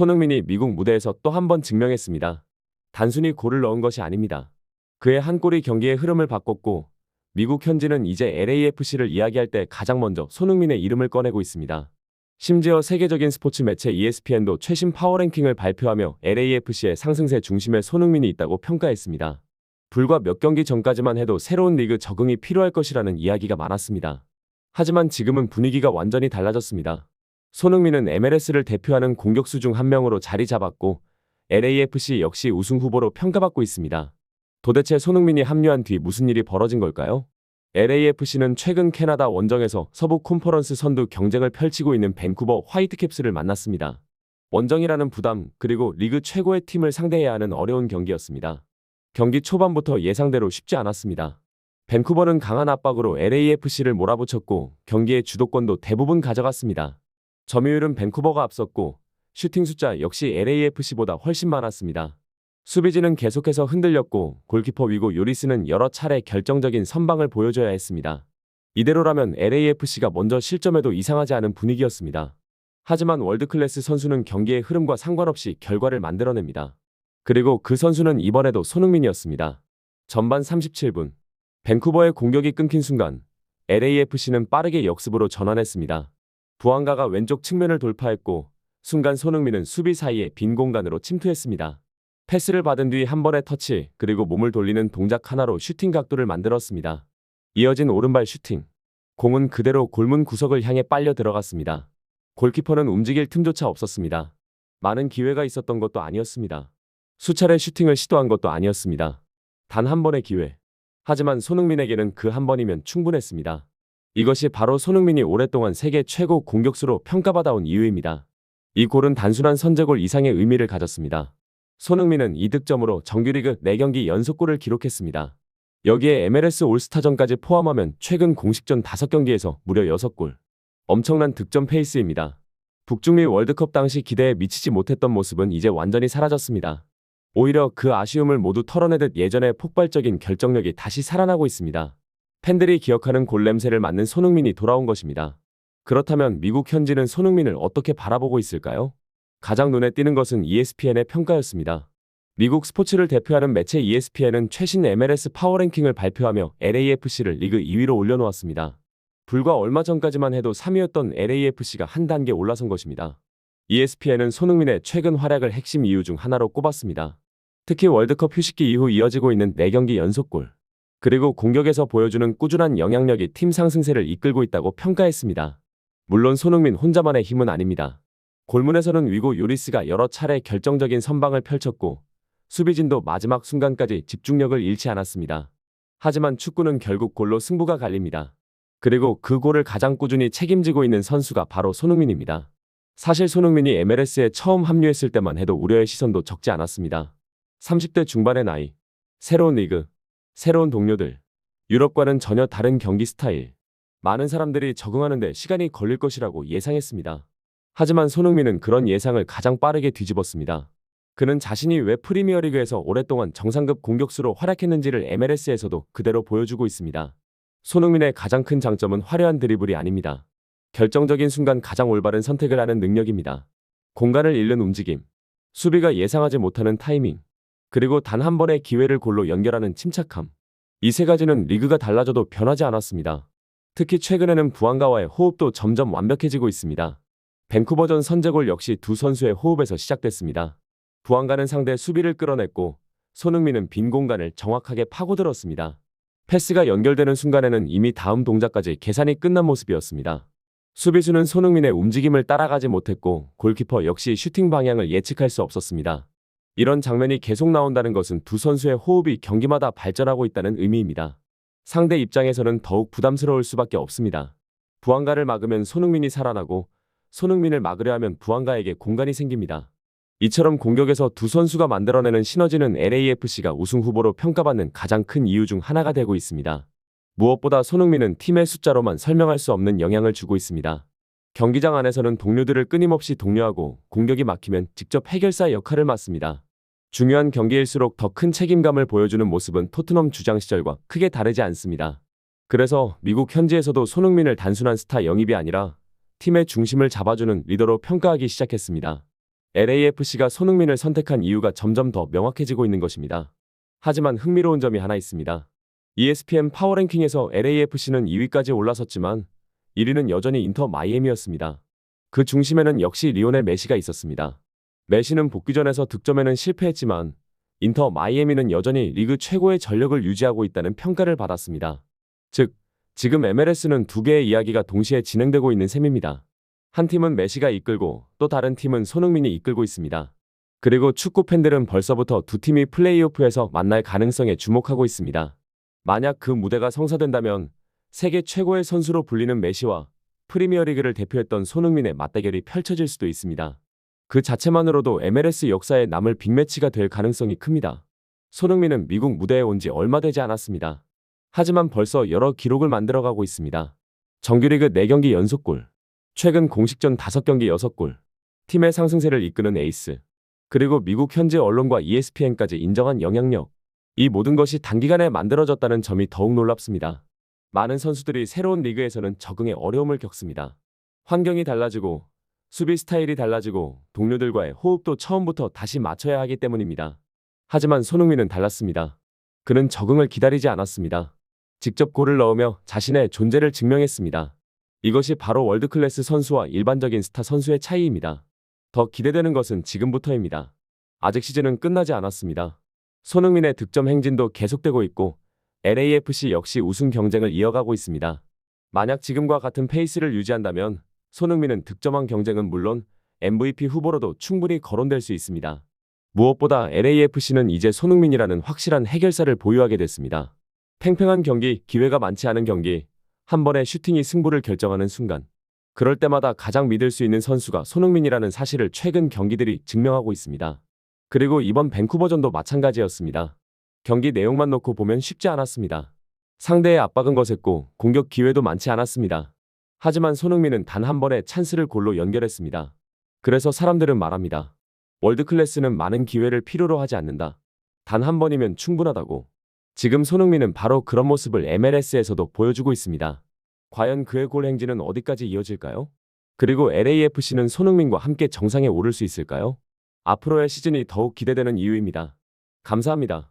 손흥민이 미국 무대에서 또 한 번 증명했습니다. 단순히 골을 넣은 것이 아닙니다. 그의 한 골이 경기의 흐름을 바꿨고 미국 현지는 이제 LAFC를 이야기할 때 가장 먼저 손흥민의 이름을 꺼내고 있습니다. 심지어 세계적인 스포츠 매체 ESPN도 최신 파워랭킹을 발표하며 LAFC의 상승세 중심에 손흥민이 있다고 평가했습니다. 불과 몇 경기 전까지만 해도 새로운 리그 적응이 필요할 것이라는 이야기가 많았습니다. 하지만 지금은 분위기가 완전히 달라졌습니다. 손흥민은 MLS를 대표하는 공격수 중 한 명으로 자리 잡았고 LAFC 역시 우승 후보로 평가받고 있습니다. 도대체 손흥민이 합류한 뒤 무슨 일이 벌어진 걸까요? LAFC는 최근 캐나다 원정에서 서부 컨퍼런스 선두 경쟁을 펼치고 있는 밴쿠버 화이트캡스를 만났습니다. 원정이라는 부담, 그리고 리그 최고의 팀을 상대해야 하는 어려운 경기였습니다. 경기 초반부터 예상대로 쉽지 않았습니다. 밴쿠버는 강한 압박으로 LAFC를 몰아붙였고 경기의 주도권도 대부분 가져갔습니다. 점유율은 밴쿠버가 앞섰고 슈팅 숫자 역시 LAFC보다 훨씬 많았습니다. 수비진은 계속해서 흔들렸고 골키퍼 위고 요리스는 여러 차례 결정적인 선방을 보여줘야 했습니다. 이대로라면 LAFC가 먼저 실점해도 이상하지 않은 분위기였습니다. 하지만 월드클래스 선수는 경기의 흐름과 상관없이 결과를 만들어냅니다. 그리고 그 선수는 이번에도 손흥민이었습니다. 전반 37분 밴쿠버의 공격이 끊긴 순간 LAFC는 빠르게 역습으로 전환했습니다. 부안가가 왼쪽 측면을 돌파했고 순간 손흥민은 수비 사이에 빈 공간으로 침투했습니다. 패스를 받은 뒤 한 번의 터치, 그리고 몸을 돌리는 동작 하나로 슈팅 각도를 만들었습니다. 이어진 오른발 슈팅. 공은 그대로 골문 구석을 향해 빨려 들어갔습니다. 골키퍼는 움직일 틈조차 없었습니다. 많은 기회가 있었던 것도 아니었습니다. 수차례 슈팅을 시도한 것도 아니었습니다. 단 한 번의 기회. 하지만 손흥민에게는 그 한 번이면 충분했습니다. 이것이 바로 손흥민이 오랫동안 세계 최고 공격수로 평가받아온 이유입니다. 이 골은 단순한 선제골 이상의 의미를 가졌습니다. 손흥민은 2득점으로 정규리그 4경기 연속골을 기록했습니다. 여기에 MLS 올스타전까지 포함하면 최근 공식전 5경기에서 무려 6골. 엄청난 득점 페이스입니다. 북중미 월드컵 당시 기대에 미치지 못했던 모습은 이제 완전히 사라졌습니다. 오히려 그 아쉬움을 모두 털어내듯 예전의 폭발적인 결정력이 다시 살아나고 있습니다. 팬들이 기억하는 골 냄새를 맡는 손흥민이 돌아온 것입니다. 그렇다면 미국 현지는 손흥민을 어떻게 바라보고 있을까요? 가장 눈에 띄는 것은 ESPN의 평가였습니다. 미국 스포츠를 대표하는 매체 ESPN은 최신 MLS 파워랭킹을 발표하며 LAFC를 리그 2위로 올려놓았습니다. 불과 얼마 전까지만 해도 3위였던 LAFC가 한 단계 올라선 것입니다. ESPN은 손흥민의 최근 활약을 핵심 이유 중 하나로 꼽았습니다. 특히 월드컵 휴식기 이후 이어지고 있는 4경기 연속골, 그리고 공격에서 보여주는 꾸준한 영향력이 팀 상승세를 이끌고 있다고 평가했습니다. 물론 손흥민 혼자만의 힘은 아닙니다. 골문에서는 위고 요리스가 여러 차례 결정적인 선방을 펼쳤고 수비진도 마지막 순간까지 집중력을 잃지 않았습니다. 하지만 축구는 결국 골로 승부가 갈립니다. 그리고 그 골을 가장 꾸준히 책임지고 있는 선수가 바로 손흥민입니다. 사실 손흥민이 MLS에 처음 합류했을 때만 해도 우려의 시선도 적지 않았습니다. 30대 중반의 나이, 새로운 리그, 새로운 동료들, 유럽과는 전혀 다른 경기 스타일. 많은 사람들이 적응하는 데 시간이 걸릴 것이라고 예상했습니다. 하지만 손흥민은 그런 예상을 가장 빠르게 뒤집었습니다. 그는 자신이 왜 프리미어리그에서 오랫동안 정상급 공격수로 활약했는지를 MLS에서도 그대로 보여주고 있습니다. 손흥민의 가장 큰 장점은 화려한 드리블이 아닙니다. 결정적인 순간 가장 올바른 선택을 하는 능력입니다. 공간을 잃는 움직임, 수비가 예상하지 못하는 타이밍, 그리고 단 한 번의 기회를 골로 연결하는 침착함. 이 세 가지는 리그가 달라져도 변하지 않았습니다. 특히 최근에는 부안가와의 호흡도 점점 완벽해지고 있습니다. 밴쿠버전 선제골 역시 두 선수의 호흡에서 시작됐습니다. 부안가는 상대 수비를 끌어냈고 손흥민은 빈 공간을 정확하게 파고들었습니다. 패스가 연결되는 순간에는 이미 다음 동작까지 계산이 끝난 모습이었습니다. 수비수는 손흥민의 움직임을 따라가지 못했고 골키퍼 역시 슈팅 방향을 예측할 수 없었습니다. 이런 장면이 계속 나온다는 것은 두 선수의 호흡이 경기마다 발전하고 있다는 의미입니다. 상대 입장에서는 더욱 부담스러울 수밖에 없습니다. 부안가를 막으면 손흥민이 살아나고 손흥민을 막으려 하면 부안가에게 공간이 생깁니다. 이처럼 공격에서 두 선수가 만들어내는 시너지는 LAFC가 우승 후보로 평가받는 가장 큰 이유 중 하나가 되고 있습니다. 무엇보다 손흥민은 팀의 숫자로만 설명할 수 없는 영향을 주고 있습니다. 경기장 안에서는 동료들을 끊임없이 독려하고 공격이 막히면 직접 해결사 역할을 맡습니다. 중요한 경기일수록 더 큰 책임감을 보여주는 모습은 토트넘 주장 시절과 크게 다르지 않습니다. 그래서 미국 현지에서도 손흥민을 단순한 스타 영입이 아니라 팀의 중심을 잡아주는 리더로 평가하기 시작했습니다. LAFC가 손흥민을 선택한 이유가 점점 더 명확해지고 있는 것입니다. 하지만 흥미로운 점이 하나 있습니다. ESPN 파워랭킹에서 LAFC는 2위까지 올라섰지만 1위는 여전히 인터 마이애미였습니다. 그 중심에는 역시 리오넬 메시가 있었습니다. 메시는 복귀전에서 득점에는 실패했지만 인터 마이애미는 여전히 리그 최고의 전력을 유지하고 있다는 평가를 받았습니다. 즉, 지금 MLS는 두 개의 이야기가 동시에 진행되고 있는 셈입니다. 한 팀은 메시가 이끌고 또 다른 팀은 손흥민이 이끌고 있습니다. 그리고 축구 팬들은 벌써부터 두 팀이 플레이오프에서 만날 가능성에 주목하고 있습니다. 만약 그 무대가 성사된다면 세계 최고의 선수로 불리는 메시와 프리미어리그를 대표했던 손흥민의 맞대결이 펼쳐질 수도 있습니다. 그 자체만으로도 MLS 역사에 남을 빅매치가 될 가능성이 큽니다. 손흥민은 미국 무대에 온 지 얼마 되지 않았습니다. 하지만 벌써 여러 기록을 만들어가고 있습니다. 정규리그 4경기 연속골, 최근 공식전 5경기 6골, 팀의 상승세를 이끄는 에이스, 그리고 미국 현지 언론과 ESPN까지 인정한 영향력, 이 모든 것이 단기간에 만들어졌다는 점이 더욱 놀랍습니다. 많은 선수들이 새로운 리그에서는 적응에 어려움을 겪습니다. 환경이 달라지고 수비 스타일이 달라지고 동료들과의 호흡도 처음부터 다시 맞춰야 하기 때문입니다. 하지만 손흥민은 달랐습니다. 그는 적응을 기다리지 않았습니다. 직접 골을 넣으며 자신의 존재를 증명했습니다. 이것이 바로 월드클래스 선수와 일반적인 스타 선수의 차이입니다. 더 기대되는 것은 지금부터입니다. 아직 시즌은 끝나지 않았습니다. 손흥민의 득점 행진도 계속되고 있고 LAFC 역시 우승 경쟁을 이어가고 있습니다. 만약 지금과 같은 페이스를 유지한다면 손흥민은 득점왕 경쟁은 물론 MVP 후보로도 충분히 거론될 수 있습니다. 무엇보다 LAFC는 이제 손흥민이라는 확실한 해결사를 보유하게 됐습니다. 팽팽한 경기, 기회가 많지 않은 경기, 한 번의 슈팅이 승부를 결정하는 순간, 그럴 때마다 가장 믿을 수 있는 선수가 손흥민이라는 사실을 최근 경기들이 증명하고 있습니다. 그리고 이번 밴쿠버전도 마찬가지였습니다. 경기 내용만 놓고 보면 쉽지 않았습니다. 상대의 압박은 거셌고 공격 기회도 많지 않았습니다. 하지만 손흥민은 단 한 번의 찬스를 골로 연결했습니다. 그래서 사람들은 말합니다. 월드클래스는 많은 기회를 필요로 하지 않는다. 단 한 번이면 충분하다고. 지금 손흥민은 바로 그런 모습을 MLS에서도 보여주고 있습니다. 과연 그의 골 행진은 어디까지 이어질까요? 그리고 LAFC는 손흥민과 함께 정상에 오를 수 있을까요? 앞으로의 시즌이 더욱 기대되는 이유입니다. 감사합니다.